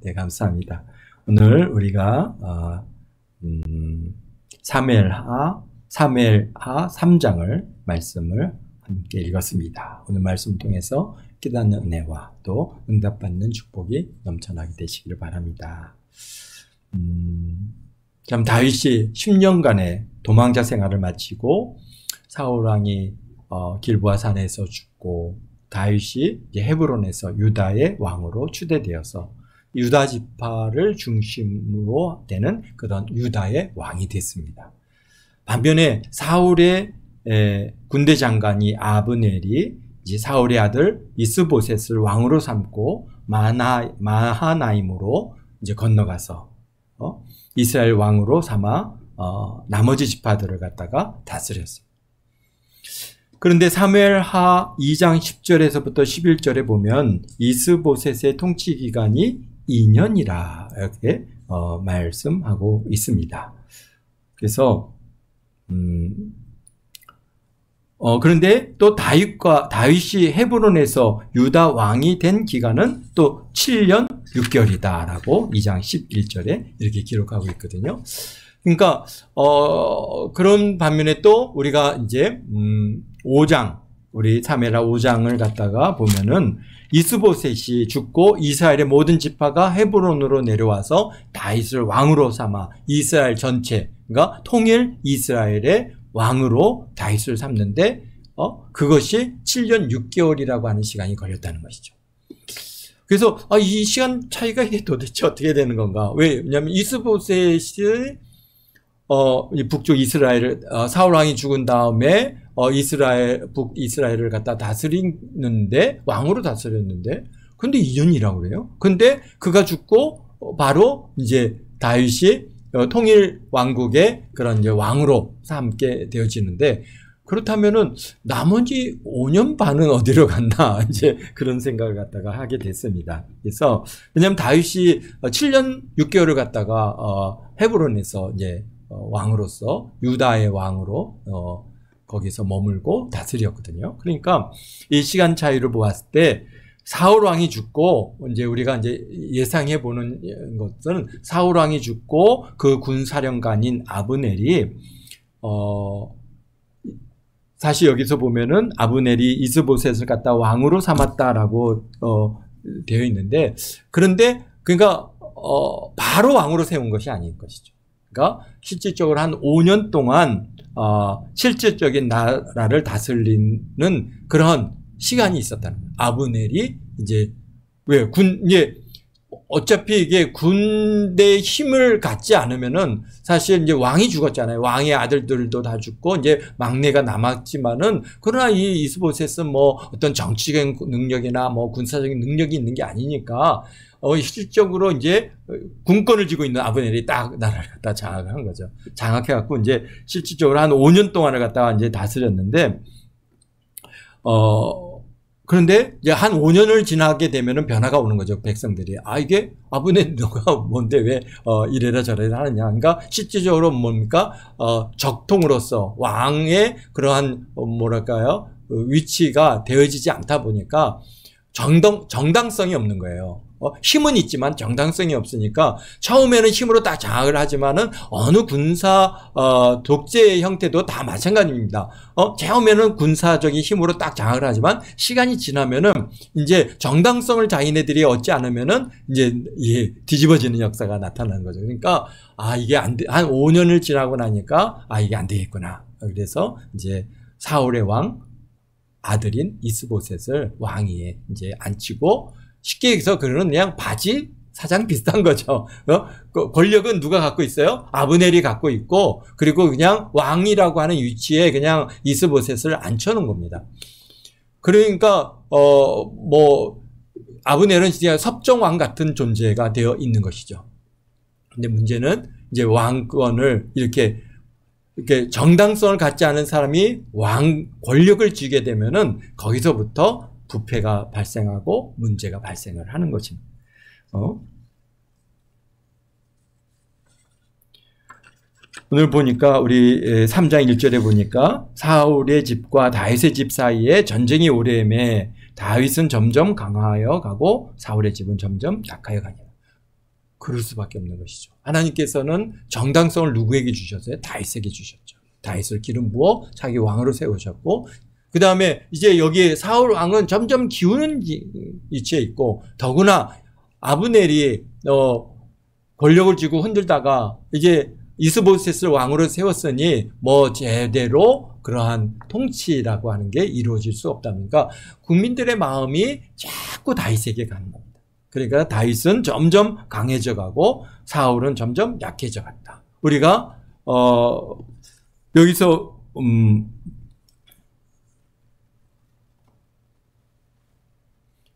네, 감사합니다. 오늘 우리가 사무엘하 3장을 말씀을 함께 읽었습니다. 오늘 말씀 통해서 깨닫는 은혜와 또 응답받는 축복이 넘쳐나게 되시기를 바랍니다. 참 다윗이 10년간의 도망자 생활을 마치고 사울왕이 길보아 산에서 죽고 다윗이 헤브론에서 유다의 왕으로 추대되어서 유다 지파를 중심으로 되는 그런 유다의 왕이 됐습니다. 반면에 사울의 군대 장관이 아브넬이 이제 사울의 아들 이스보셋을 왕으로 삼고 마하나임으로 이제 건너가서 이스라엘 왕으로 삼아 나머지 지파들을 갖다가 다스렸어요. 그런데 사무엘하 2장 10절에서부터 11절에 보면 이스보셋의 통치 기간이 2년이라 이렇게 말씀하고 있습니다. 그래서 그런데 또 다윗이 헤브론에서 유다 왕이 된 기간은 또 7년 6개월이다라고 2장 11절에 이렇게 기록하고 있거든요. 그러니까 그런 반면에 또 우리가 이제 5장 우리 사무엘하 5장을 갖다가 보면은 이스보셋이 죽고 이스라엘의 모든 지파가 헤브론으로 내려와서 다윗을 왕으로 삼아 이스라엘 전체, 그러니까 통일 이스라엘의 왕으로 다윗을 삼는데 그것이 7년 6개월이라고 하는 시간이 걸렸다는 것이죠. 그래서 이 시간 차이가 이게 도대체 어떻게 되는 건가? 왜냐하면 이스보셋이 북쪽 이스라엘을 사울 왕이 죽은 다음에 북이스라엘을 갖다 다스리는데 왕으로 다스렸는데 근데 2년이라고 그래요. 근데 그가 죽고 바로 이제 다윗이 통일 왕국의 그런 이제 왕으로 삼게 되어지는데 그렇다면은 나머지 5년 반은 어디로 갔나 이제 그런 생각을 갖다가 하게 됐습니다. 그래서 왜냐하면 다윗이 7년 6개월을 갖다가 헤브론에서 이제 왕으로서 유다의 왕으로 거기서 머물고 다스렸거든요. 그러니까 이 시간 차이를 보았을 때 사울 왕이 죽고 이제 우리가 이제 예상해 보는 것은 사울 왕이 죽고 그 군사령관인 아브넬이 사실 여기서 보면은 아브넬이 이스보셋을 갖다 왕으로 삼았다라고 되어 있는데 그런데 그러니까 바로 왕으로 세운 것이 아닌 것이죠. 그러니까 실질적으로 한 5년 동안 실질적인 나라를 다스리는 그런 시간이 있었다는 거예요. 아브넬이 이제 이제 어차피 이게 군대의 힘을 갖지 않으면은 사실 이제 왕이 죽었잖아요. 왕의 아들들도 다 죽고 이제 막내가 남았지만은 그러나 이 이스보셋은 뭐 어떤 정치적인 능력이나 뭐 군사적인 능력이 있는 게 아니니까 실질적으로 이제 군권을 쥐고 있는 아브넬이 딱 나라를 갖다 장악을 한 거죠. 장악해갖고 이제 실질적으로 한 5년 동안을 갖다가 이제 다스렸는데, 그런데 이제 한 5년을 지나게 되면은 변화가 오는 거죠. 백성들이. 이게 아브넬 너가 뭔데 왜 이래라 저래라 하느냐. 그러니까 실질적으로 뭡니까? 적통으로서 왕의 그러한 뭐랄까요? 위치가 되어지지 않다 보니까 정당성이 없는 거예요. 힘은 있지만 정당성이 없으니까 처음에는 힘으로 딱 장악을 하지만은 어느 군사 독재의 형태도 다 마찬가지입니다. 처음에는 군사적인 힘으로 딱 장악을 하지만 시간이 지나면은 이제 정당성을 자기네들이 얻지 않으면은 이제 뒤집어지는 역사가 나타나는 거죠. 그러니까 이게 한 5년을 지나고 나니까 이게 안 되겠구나. 그래서 이제 사울의 왕 아들인 이스보셋을 왕위에 이제 앉히고 쉽게 얘기해서 그냥 바지 사장 비슷한 거죠. 권력은 누가 갖고 있어요? 아브넬이 갖고 있고 그리고 그냥 왕이라고 하는 위치에 그냥 이스보셋을 앉혀놓은 겁니다. 그러니까 아브넬은 진짜 섭정왕 같은 존재가 되어 있는 것이죠. 근데 문제는 이제 왕권을 이렇게 정당성을 갖지 않은 사람이 왕 권력을 쥐게 되면은 거기서부터 부패가 발생하고 문제가 발생을 하는 것입니다. 오늘 보니까 우리 3장 1절에 보니까 사울의 집과 다윗의 집 사이에 전쟁이 오래매 다윗은 점점 강화하여 가고 사울의 집은 점점 약하여 가니라. 그럴 수밖에 없는 것이죠. 하나님께서는 정당성을 누구에게 주셨어요? 다윗에게 주셨죠. 다윗을 기름 부어 자기 왕으로 세우셨고, 그 다음에 이제 여기에 사울 왕은 점점 기우는 위치에 있고, 더구나 아브넬이 권력을 쥐고 흔들다가 이제 이스보셋을 왕으로 세웠으니 뭐 제대로 그러한 통치라고 하는 게 이루어질 수 없답니까? 국민들의 마음이 자꾸 다윗에게 가는 겁니다. 그러니까 다윗은 점점 강해져 가고 사울은 점점 약해져 갔다. 우리가 여기서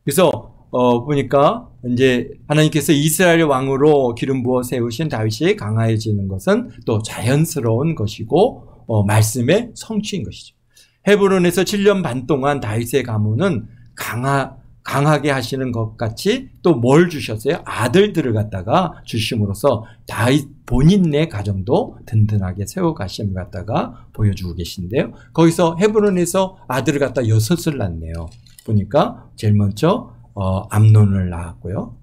그래서 보니까 이제 하나님께서 이스라엘 왕으로 기름 부어 세우신 다윗이 강해지는 것은 또 자연스러운 것이고 말씀의 성취인 것이죠. 헤브론에서 7년 반 동안 다윗의 가문은 강하게 하시는 것 같이 또 뭘 주셨어요? 아들들을 갖다가 주심으로써 다윗 본인의 가정도 든든하게 세워가심을 갖다가 보여주고 계신데요. 거기서 헤브론에서 아들을 갖다 6을 낳네요. 보니까 제일 먼저 암논을 낳았고요.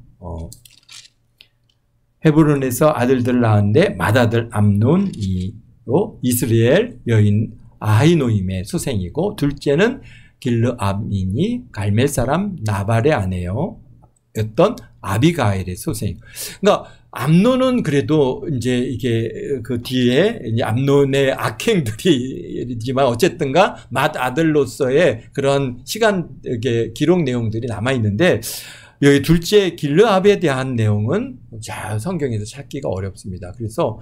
헤브론에서 아들들을 낳았는데 맏아들 암논이로 이스라엘 여인 아히노임의 수생이고, 둘째는 길르암인이 갈멜 사람 나발의 아내였던 아비가일의 소생. 그러니까 암논은 그래도 이제 이게 그 뒤에 이제 암논의 악행들이지만 어쨌든가 맏아들로서의 그런 시간 이게 기록 내용들이 남아 있는데, 여기 둘째 길르압에 대한 내용은 자 성경에서 찾기가 어렵습니다. 그래서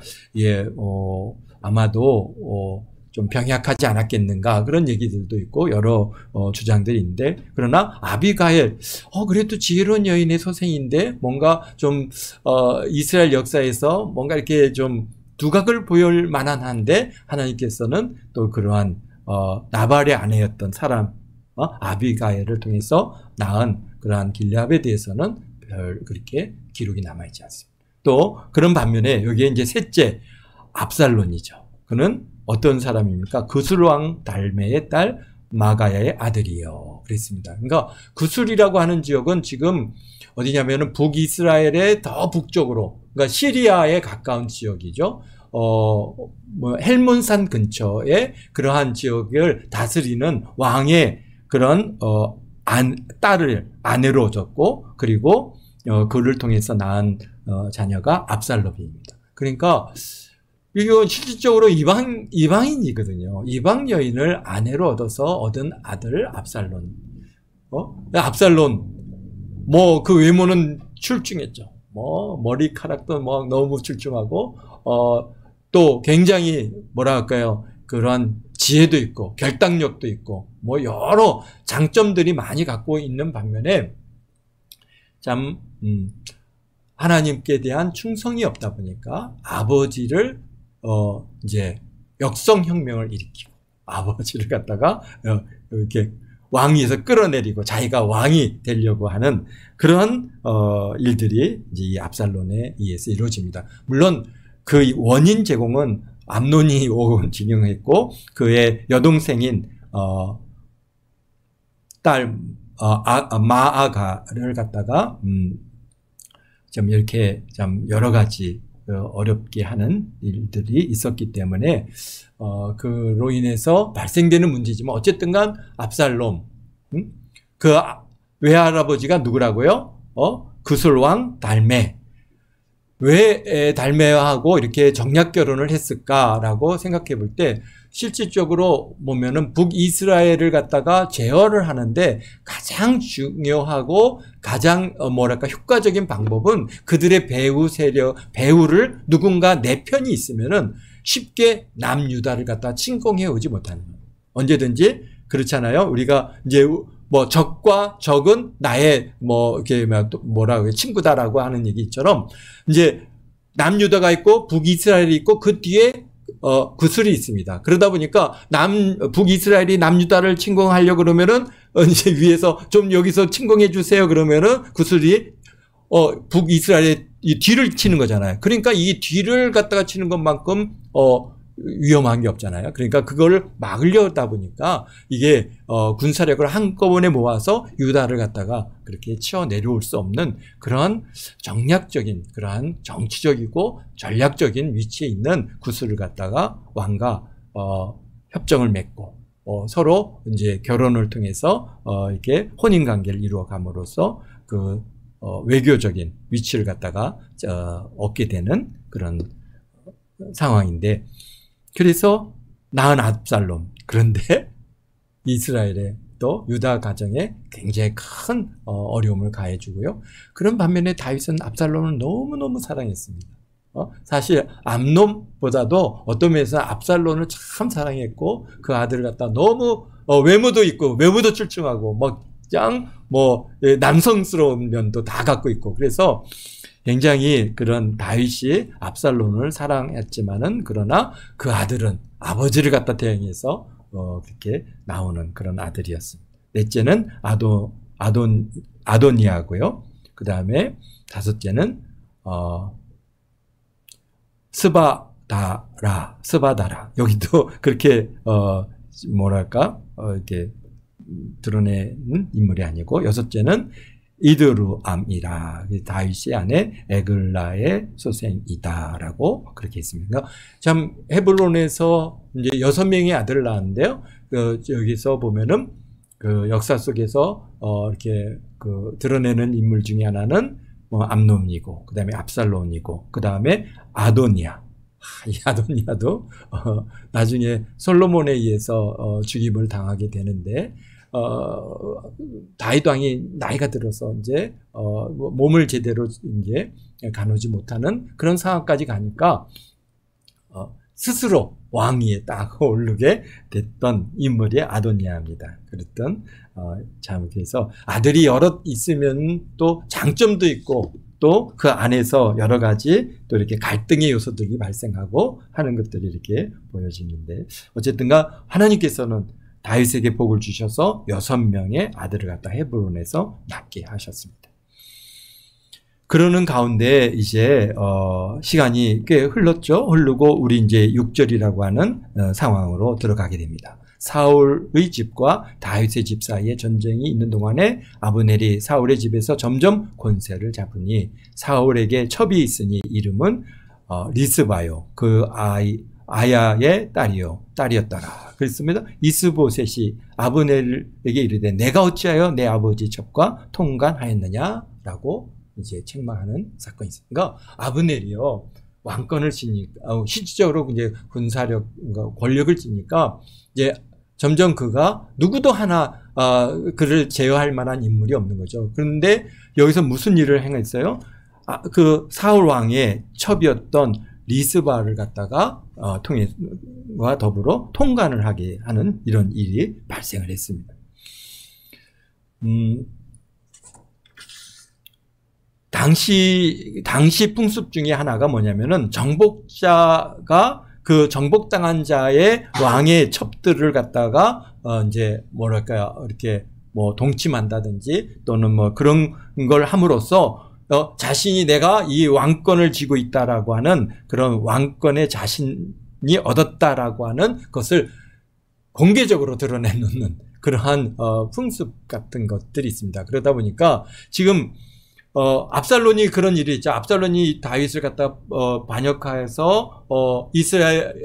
아마도 좀 병약하지 않았겠는가 그런 얘기들도 있고 여러 주장들이 있는데, 그러나 아비가일 그래도 지혜로운 여인의 소생인데 뭔가 좀 이스라엘 역사에서 뭔가 이렇게 좀 두각을 보일 만한 한데, 하나님께서는 또 그러한 나발의 아내였던 사람 아비가일을 통해서 낳은 그러한 길르압에 대해서는 별 그렇게 기록이 남아있지 않습니다. 또 그런 반면에 여기에 이제 셋째 압살론이죠. 그는 어떤 사람입니까? 구술왕 달메의 딸 마가야의 아들이요. 그랬습니다. 그러니까 구술이라고 하는 지역은 지금 어디냐면은 북이스라엘의 더 북쪽으로, 그러니까 시리아에 가까운 지역이죠. 헬몬산 근처에 그러한 지역을 다스리는 왕의 그런 딸을 아내로 줬고, 그리고 그를 통해서 낳은 자녀가 압살롬입니다. 그러니까 이거 실질적으로 이방인이거든요. 이방 여인을 아내로 얻어서 얻은 아들 압살론. 압살론 뭐 그 외모는 출중했죠. 뭐 머리카락도 뭐 너무 출중하고 또 굉장히 뭐라 할까요? 그런 지혜도 있고 결단력도 있고 뭐 여러 장점들이 많이 갖고 있는 반면에 참 하나님께 대한 충성이 없다 보니까 아버지를 이제 역성혁명을 일으키고 아버지를 갖다가 이렇게 왕위에서 끌어내리고 자기가 왕이 되려고 하는 그런 일들이 이제 이 압살론에 의해서 이루어집니다. 물론 그 원인 제공은 암논이 진행했고 그의 여동생인 딸 마아가를 갖다가 좀 이렇게 좀 여러 가지 어렵게 하는 일들이 있었기 때문에 그로 인해서 발생되는 문제지만 어쨌든간 압살롬 그 외할아버지가 누구라고요? 구술왕 달메. 왜 달메하고 이렇게 정략 결혼을 했을까라고 생각해 볼 때 실질적으로 보면은 북이스라엘을 갖다가 제어를 하는데 가장 중요하고 가장 뭐랄까 효과적인 방법은 그들의 배후를 누군가 내 편이 있으면은 쉽게 남유다를 갖다 침공해 오지 못하는 거예요. 언제든지 그렇잖아요. 우리가 이제 뭐 적과 적은 나의 뭐 이렇게 뭐라고 친구다라고 하는 얘기처럼 이제 남유다가 있고 북이스라엘이 있고 그 뒤에 구술이 있습니다. 그러다 보니까 북이스라엘이 남유다를 침공하려고 그러면은 이제 위에서 좀 여기서 침공해 주세요 그러면은 구술이 북이스라엘의 이 뒤를 치는 거잖아요. 그러니까 이 뒤를 갖다가 치는 것만큼 위험한 게 없잖아요. 그러니까 그걸 막으려다 보니까 이게 군사력을 한꺼번에 모아서 유다를 갖다가 그렇게 치어 내려올 수 없는 그러한 정략적인, 그러한 정치적이고 전략적인 위치에 있는 구스를 갖다가 왕과 협정을 맺고 서로 이제 결혼을 통해서 이렇게 혼인 관계를 이루어 감으로써 그 외교적인 위치를 갖다가 얻게 되는 그런 상황인데, 그래서 낳은 압살롬, 그런데 이스라엘의 또 유다 가정에 굉장히 큰 어려움을 가해주고요. 그런 반면에 다윗은 압살롬을 너무너무 사랑했습니다. 사실 암논보다도 어떤 면에서 압살롬을 참 사랑했고, 그 아들을 갖다 너무 외모도 있고 외모도 출중하고 뭐 남성스러운 면도 다 갖고 있고, 그래서 굉장히 그런 다윗이 압살롬을 사랑했지만은, 그러나 그 아들은 아버지를 갖다 대행해서 그렇게 나오는 그런 아들이었습니다. 넷째는 아도니아고요. 그 다음에 다섯째는 스바다라. 여기도 그렇게 뭐랄까 이렇게 드러내는 인물이 아니고, 여섯째는 이드루암이라, 다윗의 아내 에글라의 소생이다라고 그렇게 했습니다. 참 헤브론에서 이제 6명의 아들을 낳았는데요. 여기서 보면은 그 역사 속에서 이렇게 그 드러내는 인물 중에 하나는 암논이고, 그 다음에 압살롬이고, 그 다음에 아도니아. 이 아도니아도 나중에 솔로몬에 의해서 죽임을 당하게 되는데, 다윗 왕이 나이가 들어서 이제 몸을 제대로 이제 가누지 못하는 그런 상황까지 가니까 스스로 왕위에 딱 오르게 됐던 인물이 아도니아입니다. 그랬던 참, 그래서 아들이 여럿 있으면 또 장점도 있고, 또 그 안에서 여러 가지 또 이렇게 갈등의 요소들이 발생하고 하는 것들이 이렇게 보여지는데, 어쨌든가 하나님께서는 다윗에게 복을 주셔서 6명의 아들을 갖다 헤브론에서 낳게 하셨습니다. 그러는 가운데 이제 시간이 꽤 흐르고 우리 이제 6절이라고 하는 상황으로 들어가게 됩니다. 사울의 집과 다윗의 집 사이에 전쟁이 있는 동안에 아브넬이 사울의 집에서 점점 권세를 잡으니 사울에게 첩이 있으니 이름은 리스바요. 그 아야의 딸이었더라. 그렇습니다. 이스보셋이 아브넬에게 이르되 내가 어찌하여 내 아버지 첩과 통관하였느냐라고 이제 책망하는 사건이 있습니다. 그러니까 아브넬이요, 왕권을 쥐니까, 실질적으로 이제 군사력, 권력을 쥐니까 이제 점점 그가 누구도 하나 그를 제어할 만한 인물이 없는 거죠. 그런데 여기서 무슨 일을 행했어요? 그 사울 왕의 첩이었던 리스바를 갖다가 통해와 더불어 통관을 하게 하는 이런 일이 발생을 했습니다. 당시 풍습 중에 하나가 뭐냐면은 정복자가 그 정복당한 자의 왕의 첩들을 갖다가 이제 뭐랄까요, 이렇게 뭐 동침한다든지 또는 뭐 그런 걸 함으로써 자신이 내가 이 왕권을 쥐고 있다라고 하는 그런 왕권의 자신이 얻었다라고 하는 것을 공개적으로 드러내놓는 그러한 풍습 같은 것들이 있습니다. 그러다 보니까 지금 압살롬이 그런 일이 있죠. 압살롬이 다윗을 갖다 반역해서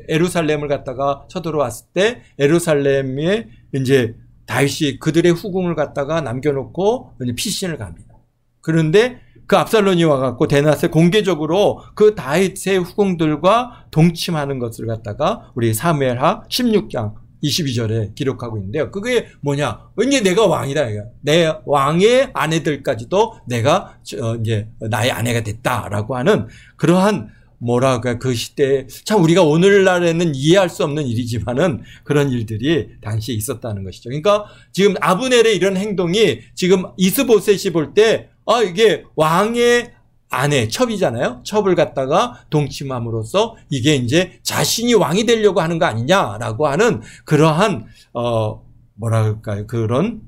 예루살렘을 갖다가 쳐들어왔을 때 예루살렘에 이제 다윗이 그들의 후궁을 갖다가 남겨놓고 이제 피신을 갑니다. 그런데 그 압살롬이 와갖고 대낮에 공개적으로 그 다윗의 후궁들과 동침하는 것을 갖다가 우리 사무엘하 16장 22절에 기록하고 있는데요. 그게 뭐냐? 이제 내가 왕이다. 내 왕의 아내들까지도 내가 이제 나의 아내가 됐다라고 하는 그러한 뭐랄까, 그 시대에 참 우리가 오늘날에는 이해할 수 없는 일이지만은 그런 일들이 당시에 있었다는 것이죠. 그러니까 지금 아브넬의 이런 행동이 지금 이스보셋이 볼 때 이게 왕의 아내, 첩이잖아요. 첩을 갖다가 동침함으로써 이게 이제 자신이 왕이 되려고 하는 거 아니냐라고 하는 그러한 뭐랄까요, 그런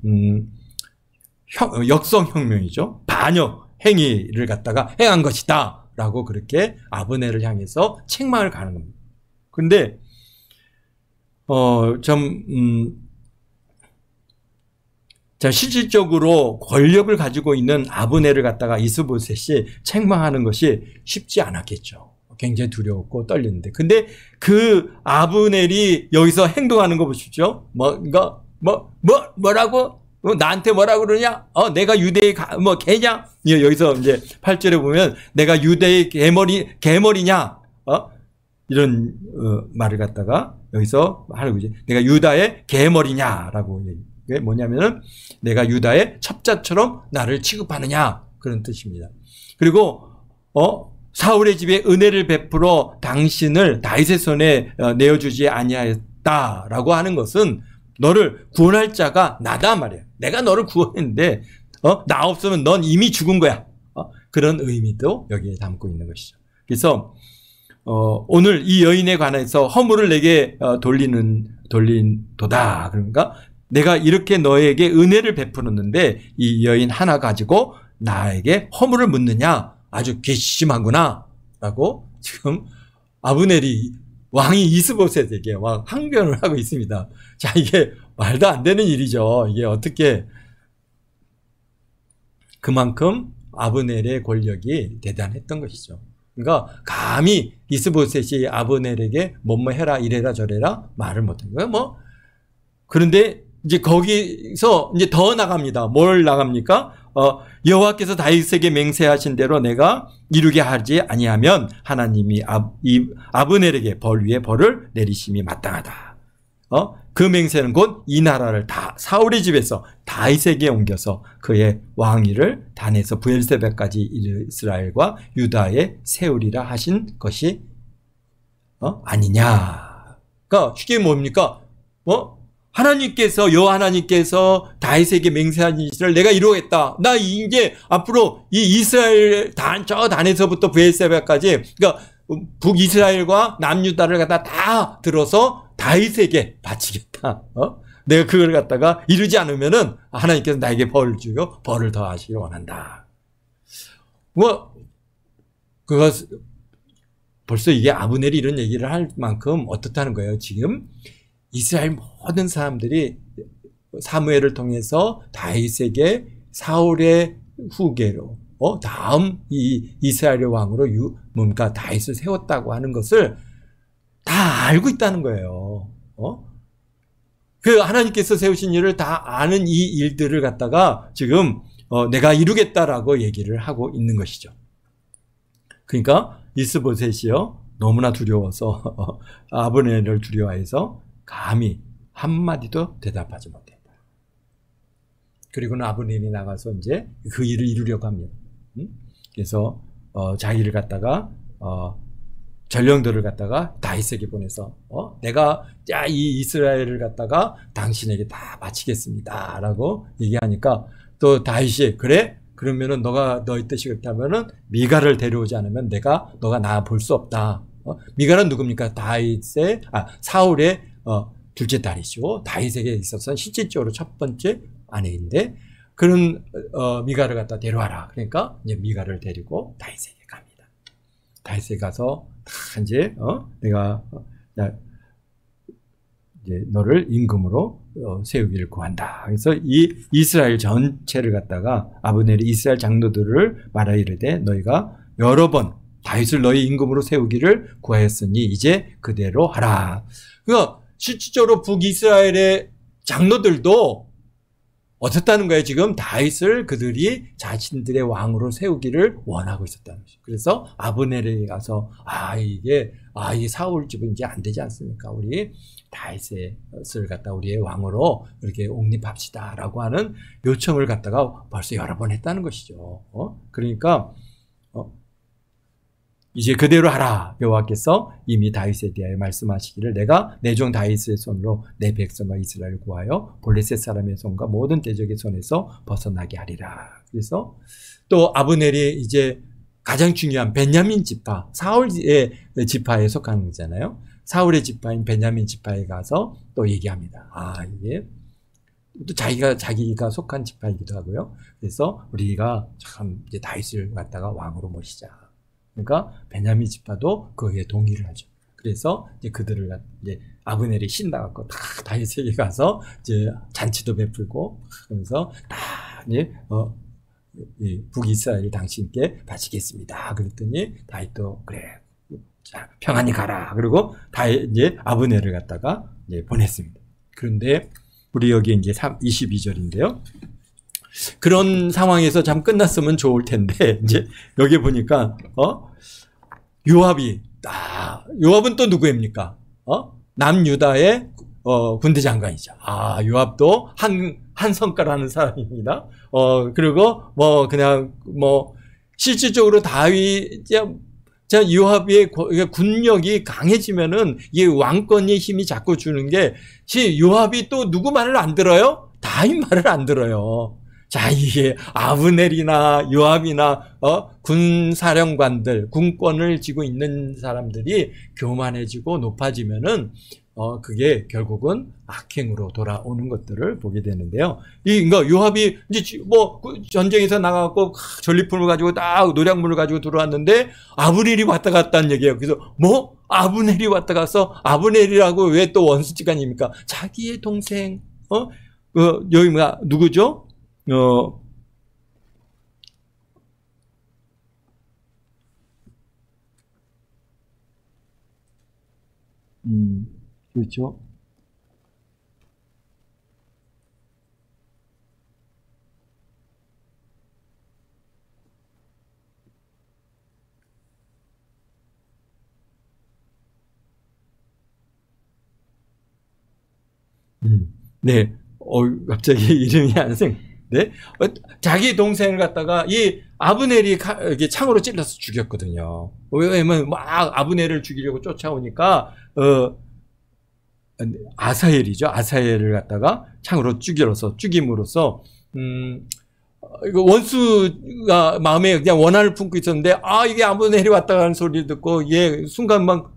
역성혁명이죠. 반역 행위를 갖다가 행한 것이다라고 그렇게 아브넬을 향해서 책망을 가는 겁니다. 그런데 좀 자, 실질적으로 권력을 가지고 있는 아브넬을 갖다가 이스보셋이 책망하는 것이 쉽지 않았겠죠. 굉장히 두려웠고 떨리는데. 근데 그 아브넬이 여기서 행동하는 거 보십시오. 뭐라고? 나한테 뭐라고 그러냐? 내가 유대의 개냐? 여기서 이제 8절에 보면 내가 유대의 개머리냐? 이런 말을 갖다가 여기서 하는 거지. 내가 유다의 개머리냐라고 얘기. 그게 뭐냐면은 내가 유다의 첩자처럼 나를 취급하느냐 그런 뜻입니다. 그리고 사울의 집에 은혜를 베풀어 당신을 다윗의 손에 내어주지 아니하였다라고 하는 것은 너를 구원할 자가 나다 말이야. 내가 너를 구원했는데 나 없으면 넌 이미 죽은 거야. 그런 의미도 여기에 담고 있는 것이죠. 그래서 오늘 이 여인에 관해서 허물을 내게 돌린도다. 그러니까 내가 이렇게 너에게 은혜를 베풀었는데 이 여인 하나 가지고 나에게 허물을 묻느냐? 아주 괘씸하구나 라고 지금 아브넬이 왕이 이스보셋에게 항변을 하고 있습니다. 자, 이게 말도 안 되는 일이죠. 이게 어떻게 그만큼 아브넬의 권력이 대단했던 것이죠. 그러니까 감히 이스보셋이 아브넬에게 뭐뭐 해라 이래라 저래라 말을 못한 거예요. 그런데 이제 거기서 이제 더 나갑니다. 뭘 나갑니까? 여호와께서 다윗에게 맹세하신 대로 내가 이루게 하지 아니하면 하나님이 아브넬에게 벌 위에 벌을 내리심이 마땅하다. 그 맹세는 곧 이 나라를 다 사울의 집에서 다윗에게 옮겨서 그의 왕위를 단에서 브엘세바까지 이스라엘과 유다에 세우리라 하신 것이 아니냐. 그러니까 쉽게 뭡니까? 하나님께서 여호와 하나님께서 다윗에게 맹세한 일을 내가 이루겠다. 나 이제 앞으로 이 이스라엘 저 단에서부터 브엘세바까지 그러니까 북이스라엘과 남유다를 갖다 다 들어서 다윗에게 바치겠다. 내가 그걸 갖다가 이루지 않으면은 하나님께서 나에게 벌을 주고 벌을 더하시길 원한다. 그것 벌써 이게 아브넬이 이런 얘기를 할 만큼 어떻다는 거예요. 지금 이스라엘 모든 사람들이 사무엘을 통해서 다윗에게 사울의 후계로 다음 이 이스라엘의 왕으로 뭔가 다윗을 세웠다고 하는 것을 다 알고 있다는 거예요. 그 하나님께서 세우신 일을 다 아는 이 일들을 갖다가 지금 내가 이루겠다라고 얘기를 하고 있는 것이죠. 그러니까 이스보셋이요 너무나 두려워서 아브넬을 두려워해서 감히 한마디도 대답하지 못했다. 그리고는 아브넬이 나가서 이제 그 일을 이루려고 합니다. 그래서 자기를 갖다가 전령들을 갖다가 다윗에게 보내서 내가 이 이스라엘을 갖다가 당신에게 다 바치겠습니다라고 얘기하니까 또 다윗이 그래? 그러면은 너의 뜻이 그렇다면은 미가를 데려오지 않으면 너가 나 볼 수 없다. 미가는 누굽니까? 사울의 둘째 딸이시고 다윗에게 있어서는 실질적으로 첫 번째 아내인데 그런 미가를 갖다 데려와라. 그러니까 이제 미가를 데리고 다윗에게 갑니다. 다윗에 가서 이제 내가 이제 너를 임금으로 세우기를 구한다. 그래서 이 이스라엘 전체를 갖다가 아브넬이 이스라엘 장로들을 말하 이르되 너희가 여러 번 다윗을 너희 임금으로 세우기를 구하였으니 이제 그대로 하라. 그러니까 실질적으로 북이스라엘의 장로들도 어떻다는 거예요? 지금 다윗을 그들이 자신들의 왕으로 세우기를 원하고 있었다는 거죠. 그래서 아브넬에게 가서 이게 사울 집은 이제 안 되지 않습니까? 우리 다윗을 갖다 우리의 왕으로 이렇게 옹립합시다라고 하는 요청을 갖다가 벌써 여러 번 했다는 것이죠. 그러니까 이제 그대로 하라. 여호와께서 이미 다윗에 대하여 말씀하시기를 내가 내 종 다윗의 손으로 내 백성과 이스라엘을 구하여 블레셋 사람의 손과 모든 대적의 손에서 벗어나게 하리라. 그래서 또 아브넬이 이제 가장 중요한 베냐민 지파, 사울의 지파에 속하는 거잖아요. 사울의 지파인 베냐민 지파에 가서 또 얘기합니다. 이게 또 자기가 속한 지파이기도 하고요. 그래서 우리가 참 이제 다윗을 갖다가 왕으로 모시자. 그러니까 베냐민 지파도 거기에 동의를 하죠. 그래서 이제 그들을 이제 아브넬이 신나갖고 다 다윗에게 가서 이제 잔치도 베풀고 그러면서 다 이제 이 북이스라엘 당신께 바치겠습니다. 그랬더니 다윗도 그래, 자, 평안히 가라. 그리고 다윗 이제 아브넬을 갖다가 이제 보냈습니다. 그런데 우리 여기 이제 22절인데요. 그런 상황에서 참 끝났으면 좋을 텐데 이제 여기 보니까 요압은 또 누구입니까? 남유다의 군대 장관이죠. 요압도 한 성과라는 사람입니다. 그리고 그냥 실질적으로 요압의 군력이 강해지면은 이 왕권의 힘이 자꾸 주는 게 요압이 또 누구 말을 안 들어요? 다윗 말을 안 들어요. 자, 이게 아브넬이나 요압이나 군사령관들, 군권을 쥐고 있는 사람들이 교만해지고 높아지면은 그게 결국은 악행으로 돌아오는 것들을 보게 되는데요. 그러니까 요압이 이제 전쟁에서 나가고 전리품을 가지고 딱 노량물을 가지고 들어왔는데 아브넬이 왔다 갔다는 얘기예요. 그래서 아브넬이 왔다 가서 아브넬이라고 왜 또 원수지간입니까? 자기의 동생 여기 누구죠? 그렇죠. 네. 갑자기 이름이 안 네? 자기 동생을 갖다가 이 아브넬이 창으로 찔러서 죽였거든요. 왜냐면 막 아브넬을 죽이려고 쫓아오니까 아사헬이죠. 아사헬을 갖다가 창으로 죽임으로써 이거 원수가 마음에 그냥 원한을 품고 있었는데 이게 아브넬이 왔다 가는 소리를 듣고 얘 순간 막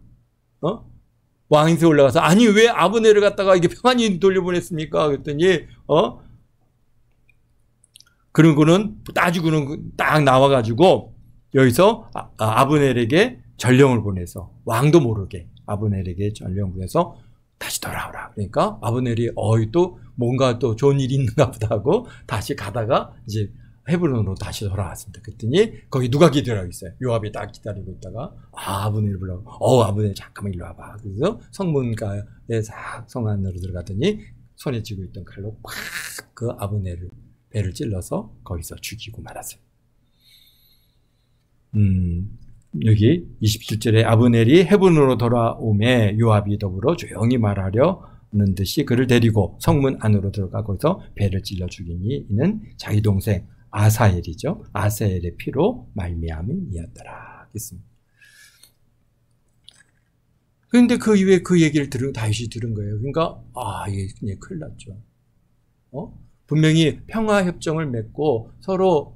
왕인세 올라가서 아니 왜 아브넬을 갖다가 이게 평안히 돌려보냈습니까? 그랬더니 그러고는 따지고는 딱 나와가지고 여기서 아브넬에게 전령을 보내서 왕도 모르게 아브넬에게 전령을 보내서 다시 돌아오라. 그러니까 아브넬이 또 뭔가 또 좋은 일이 있는가 보다 하고 다시 가다가 이제 헤브론으로 다시 돌아왔습니다. 그랬더니 거기 누가 기다리고 있어요? 요압이 딱 기다리고 있다가 아브넬을 불러고 아브넬 잠깐만 일로 와봐. 그래서 성문가에 싹 성 안으로 들어갔더니 손에 쥐고 있던 칼로 팍 그 아브넬을 배를 찔러서 거기서 죽이고 말았어요. 여기 27절에 아브넬이 헤브론으로 돌아오매 요압이 더불어 조용히 말하려는 듯이 그를 데리고 성문 안으로 들어가 거기서 배를 찔러 죽이니 이는 자기 동생 아사헬이죠. 아사헬의 피로 말미암음이었더라. 했습니다. 그런데 그 이후에 그 얘기를 다윗이 들은 거예요. 그러니까 이게 그냥 큰일 났죠. 분명히 평화협정을 맺고 서로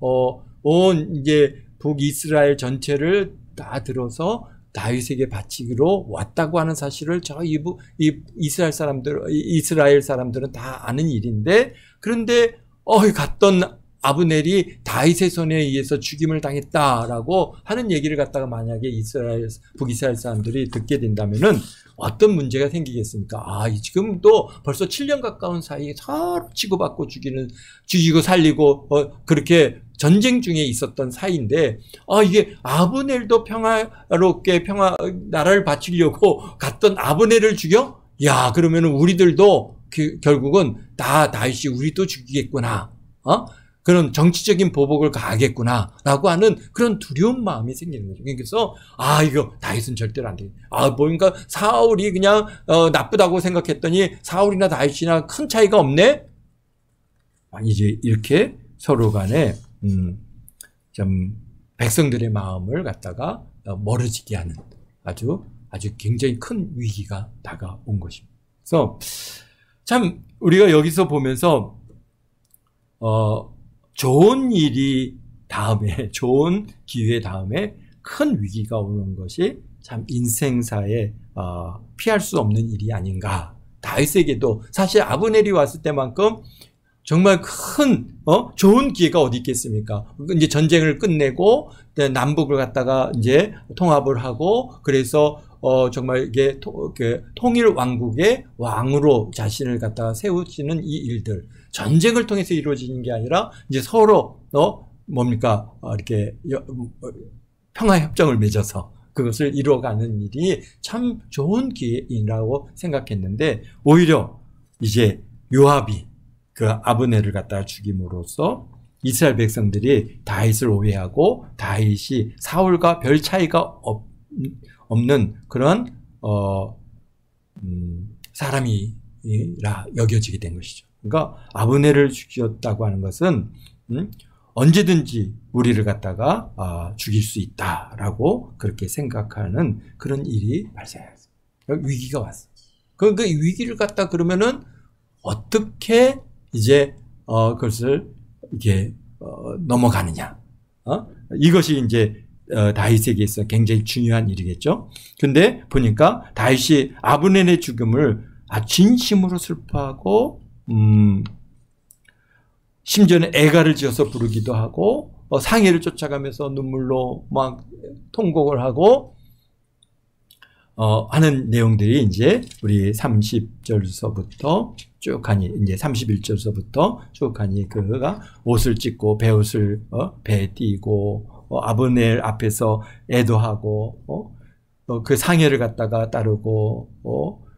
온 이제 북이스라엘 전체를 다 들어서 다윗에게 바치기로 왔다고 하는 사실을 이스라엘 사람들은 다 아는 일인데 그런데 갔던 아브넬이 다윗의 손에 의해서 죽임을 당했다라고 하는 얘기를 갖다가 만약에 북이스라엘 사람들이 듣게 된다면은 어떤 문제가 생기겠습니까? 지금도 벌써 7년 가까운 사이에 서로 치고받고 죽이고 살리고 그렇게 전쟁 중에 있었던 사이인데 이게 아브넬도 평화롭게 나라를 바치려고 갔던 아브넬을 죽여? 그러면은 우리들도 결국은 다윗이 우리도 죽이겠구나. 그런 정치적인 보복을 가하겠구나라고 하는 그런 두려운 마음이 생기는 거죠. 그래서 이거 다윗은 절대로 안 돼. 뭔가 사울이 그냥 나쁘다고 생각했더니 사울이나 다윗이나 큰 차이가 없네. 이제 이렇게 서로 간에 좀 백성들의 마음을 갖다가 멀어지게 하는 아주 굉장히 큰 위기가 다가온 것입니다. 그래서 참 우리가 여기서 보면서 좋은 일이 다음에 좋은 기회 다음에 큰 위기가 오는 것이 참 인생사에 피할 수 없는 일이 아닌가. 다윗에게도 사실 아브넬이 왔을 때만큼 정말 큰 좋은 기회가 어디 있겠습니까? 이제 전쟁을 끝내고 남북을 갖다가 이제 통합을 하고 그래서 정말 이게 통일 왕국의 왕으로 자신을 갖다가 세우시는 이 일들 전쟁을 통해서 이루어지는 게 아니라 이제 서로 뭡니까 이렇게 평화 협정을 맺어서 그것을 이루어가는 일이 참 좋은 기회이라고 생각했는데 오히려 이제 요압이 그 아브넬을 갖다가 죽임으로써 이스라엘 백성들이 다윗을 오해하고 다윗이 사울과 별 차이가 없는 그런 사람이라 여겨지게 된 것이죠. 그러니까 아브넬을 죽였다고 하는 것은 언제든지 우리를 갖다가 죽일 수 있다라고 그렇게 생각하는 그런 일이 발생했어요. 위기가 왔어요. 그 위기를 갖다 그러면은 어떻게 이제 그것을 이렇게 넘어가느냐? 이것이 이제 다윗에게서 굉장히 중요한 일이겠죠. 근데 보니까 다윗이 아브넬의 죽음을 진심으로 슬퍼하고 심지어는 애가를 지어서 부르기도 하고 상해를 쫓아가면서 눈물로 막 통곡을 하고 하는 내용들이 이제 우리 30절서부터 쭉 하니 이제 31절서부터 쭉 하니 그가 옷을 찢고 베옷을 배에 띄고 아브넬 앞에서 애도하고 그 상해를 갖다가 따르고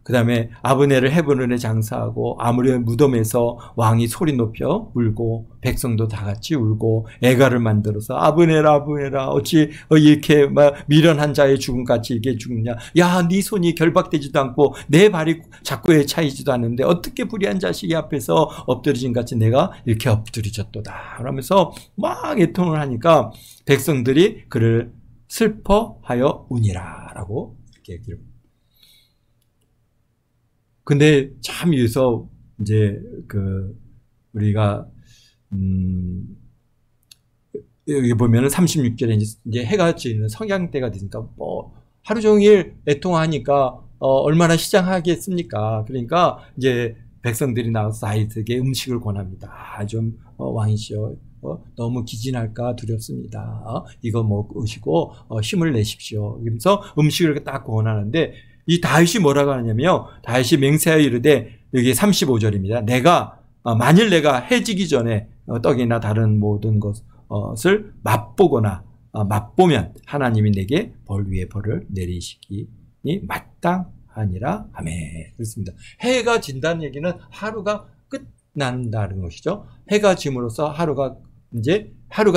그 다음에 아브넬을 헤브론에 장사하고 아므리의 무덤에서 왕이 소리 높여 울고 백성도 다 같이 울고 애가를 만들어서 아브넬아 아브넬아 어찌 이렇게 미련한 자의 죽음같이 이렇게 죽느냐. 야, 네 손이 결박되지도 않고 내 발이 작고에 차이지도 않는데 어떻게 불의한 자식이 앞에서 엎드러진 같이 내가 이렇게 엎드려졌도다. 그러면서 막 애통을 하니까 백성들이 그를 슬퍼하여 우니라 라고 이렇게 기록합니다. 근데 참 여기서 이제 우리가 여기 보면은 36절에 이제 해가 지는 성향대가 되니까 하루 종일 애통하니까 얼마나 시장하겠습니까? 그러니까 이제 백성들이 나와서 다윗에게 음식을 권합니다. 좀 왕이시여 너무 기진할까 두렵습니다. 이거 먹으시고 힘을 내십시오. 그러면서 음식을 딱 권하는데 이 다윗이 뭐라고 하냐면요. 다윗이 맹세하여 이르되 여기 35절입니다. 만일 내가 해지기 전에 떡이나 다른 모든 것을 맛보거나 맛보면 하나님이 내게 벌 위에 벌을 내리시기니 마땅하니라. 아멘. 그렇습니다. 해가 진다는 얘기는 하루가 끝난다는 것이죠. 해가 짐으로써 하루가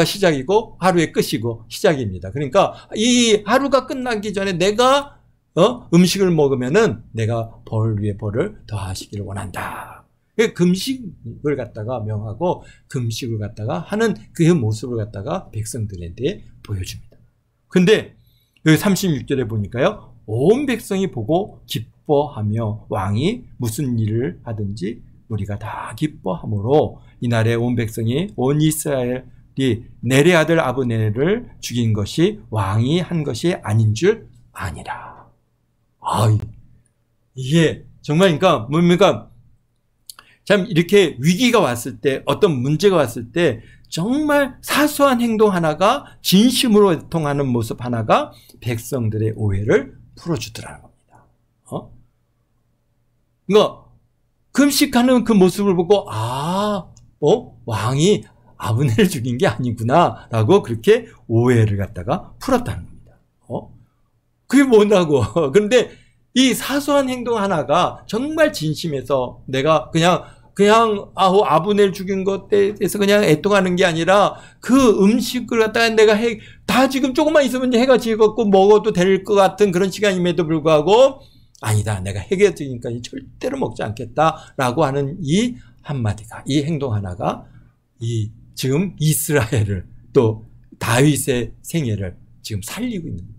시작이고 하루의 끝이고 시작입니다. 그러니까 이 하루가 끝나기 전에 내가 음식을 먹으면은 내가 벌 위에 벌을 더하시기를 원한다. 금식을 갖다가 명하고 금식을 갖다가 하는 그 모습을 갖다가 백성들한테 보여줍니다. 근데 여기 36절에 보니까요. 온 백성이 보고 기뻐하며 왕이 무슨 일을 하든지 우리가 다 기뻐하므로 이날에 온 백성이 온 이스라엘이 넬의 아들 아브넬을 죽인 것이 왕이 한 것이 아닌 줄 아니라. 이게 정말 그러니까 뭡니까? 참 이렇게 위기가 왔을 때 어떤 문제가 왔을 때 정말 사소한 행동 하나가 진심으로 애통하는 모습 하나가 백성들의 오해를 풀어주더라는 겁니다. 그러니까 금식하는 그 모습을 보고 왕이 아브넬을 죽인 게 아니구나 라고 그렇게 오해를 갖다가 풀었다는 겁니다. 그게 뭐냐고. 그런데 이 사소한 행동 하나가 정말 진심에서 내가 그냥 아브넬 죽인 것에 대해서 그냥 애통하는 게 아니라 그 음식을 갖다가 내가 다 지금 조금만 있으면 해가 지고 먹어도 될 것 같은 그런 시간임에도 불구하고 아니다. 내가 해가 지니까 절대로 먹지 않겠다라고 하는 이 한마디가, 이 행동 하나가 지금 이스라엘을 또 다윗의 생애를 지금 살리고 있는 거예요.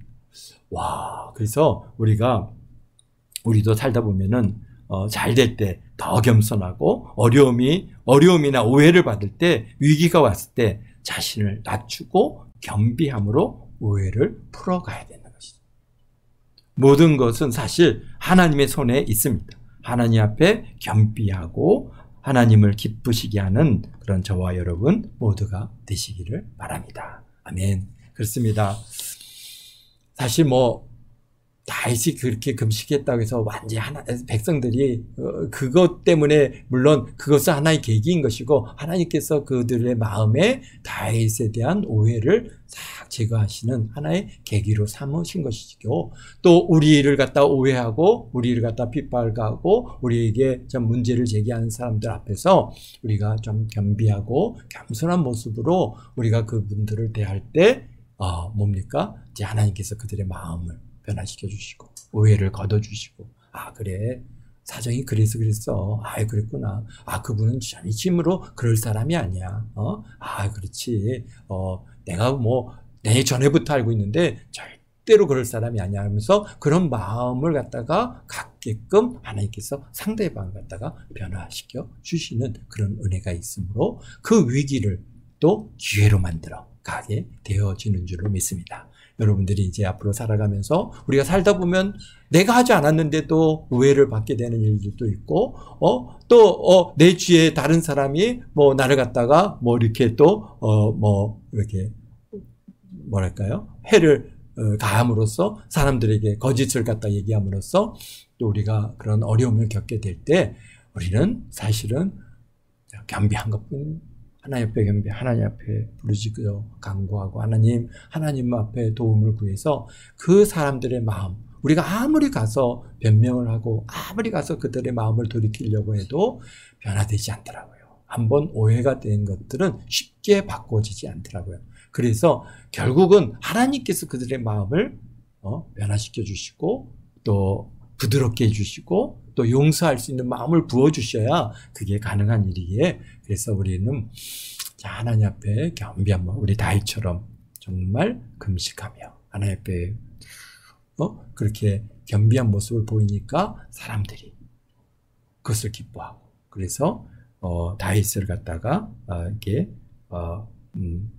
와, 그래서 우리도 살다 보면은 잘 될 때 더 겸손하고 어려움이나 오해를 받을 때 위기가 왔을 때 자신을 낮추고 겸비함으로 오해를 풀어가야 되는 것이죠. 모든 것은 사실 하나님의 손에 있습니다. 하나님 앞에 겸비하고 하나님을 기쁘시게 하는 그런 저와 여러분 모두가 되시기를 바랍니다. 아멘. 그렇습니다. 사실 다윗이 그렇게 금식했다고 해서 완전히 백성들이 그것 때문에 물론 그것은 하나의 계기인 것이고 하나님께서 그들의 마음에 다윗에 대한 오해를 싹 제거하시는 하나의 계기로 삼으신 것이고 또 우리를 갖다 오해하고 우리를 갖다 핍박하고 우리에게 좀 문제를 제기하는 사람들 앞에서 우리가 좀 겸비하고 겸손한 모습으로 우리가 그분들을 대할 때 뭡니까? 이제 하나님께서 그들의 마음을 변화시켜 주시고 오해를 걷어 주시고 그래 사정이 그래서 그랬어. 그랬구나. 그분은 진심으로 그럴 사람이 아니야. 그렇지. 내가 내 전에부터 알고 있는데 절대로 그럴 사람이 아니야 하면서 그런 마음을 갖다가 갖게끔 하나님께서 상대방을 갖다가 변화시켜 주시는 그런 은혜가 있으므로 그 위기를 또 기회로 만들어 가게 되어지는 줄로 믿습니다. 여러분들이 이제 앞으로 살아가면서 우리가 살다 보면 내가 하지 않았는데도 오해를 받게 되는 일들도 있고, 또, 내 주위에 다른 사람이 나를 갖다가 이렇게 또, 이렇게, 뭐랄까요? 해를 가함으로써 사람들에게 거짓을 갖다 얘기함으로써 또 우리가 그런 어려움을 겪게 될 때 우리는 사실은 겸비한 것뿐 하나님 앞에 겸비, 하나님 앞에 부르짖어 간구하고 하나님 앞에 도움을 구해서 그 사람들의 마음, 우리가 아무리 가서 변명을 하고 아무리 가서 그들의 마음을 돌이키려고 해도 변화되지 않더라고요. 한번 오해가 된 것들은 쉽게 바꿔지지 않더라고요. 그래서 결국은 하나님께서 그들의 마음을 변화시켜 주시고 또 부드럽게 해주시고 또 용서할 수 있는 마음을 부어주셔야 그게 가능한 일이기에 그래서 우리는 하나님 앞에 겸비한 마음, 우리 다윗처럼 정말 금식하며 하나님 앞에 그렇게 겸비한 모습을 보이니까 사람들이 그것을 기뻐하고 그래서 다윗을 갖다가 이렇게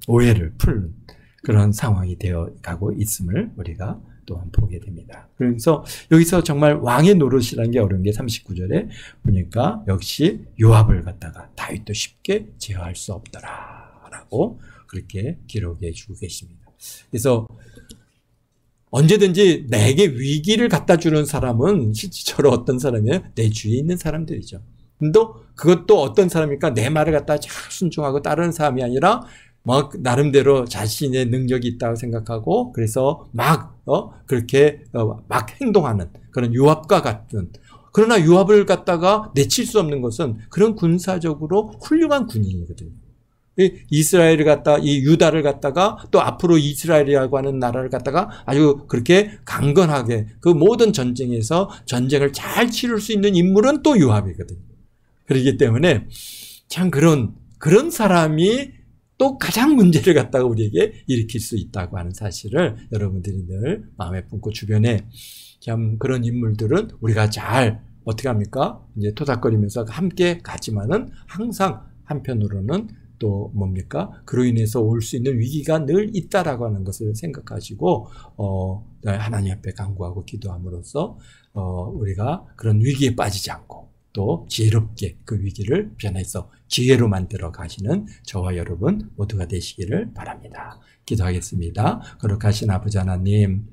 오해를 풀는 그런 상황이 되어 가고 있음을 우리가 또한 보게 됩니다. 그래서 여기서 정말 왕의 노릇이라는 게 어려운 게 39절에 보니까 역시 요압을 갖다가 다윗도 쉽게 제어할 수 없더라 라고 그렇게 기록해 주고 계십니다. 그래서 언제든지 내게 위기를 갖다 주는 사람은 실질적으로 어떤 사람이에요? 내 주위에 있는 사람들이죠. 근데 그것도 어떤 사람입니까? 내 말을 갖다가 잘 순종하고 따르는 사람이 아니라 나름대로 자신의 능력이 있다고 생각하고 그래서 그렇게 막 행동하는 그런 요압과 같은 그러나 요압을 갖다가 내칠 수 없는 것은 그런 군사적으로 훌륭한 군인이거든요. 이스라엘을 갖다 이 유다를 갖다가 또 앞으로 이스라엘이라고 하는 나라를 갖다가 아주 그렇게 강건하게 그 모든 전쟁에서 전쟁을 잘 치를 수 있는 인물은 또 요압이거든요. 그렇기 때문에 참 그런 사람이 또 가장 문제를 갖다가 우리에게 일으킬 수 있다고 하는 사실을 여러분들이 늘 마음에 품고 주변에 참 그런 인물들은 우리가 잘 어떻게 합니까? 이제 토닥거리면서 함께 가지만은 항상 한편으로는 또 뭡니까? 그로 인해서 올 수 있는 위기가 늘 있다라고 하는 것을 생각하시고 하나님 앞에 간구하고 기도함으로써 우리가 그런 위기에 빠지지 않고 또 지혜롭게 그 위기를 변해서 기회로 만들어 가시는 저와 여러분 모두가 되시기를 바랍니다. 기도하겠습니다. 거룩하신 아버지 하나님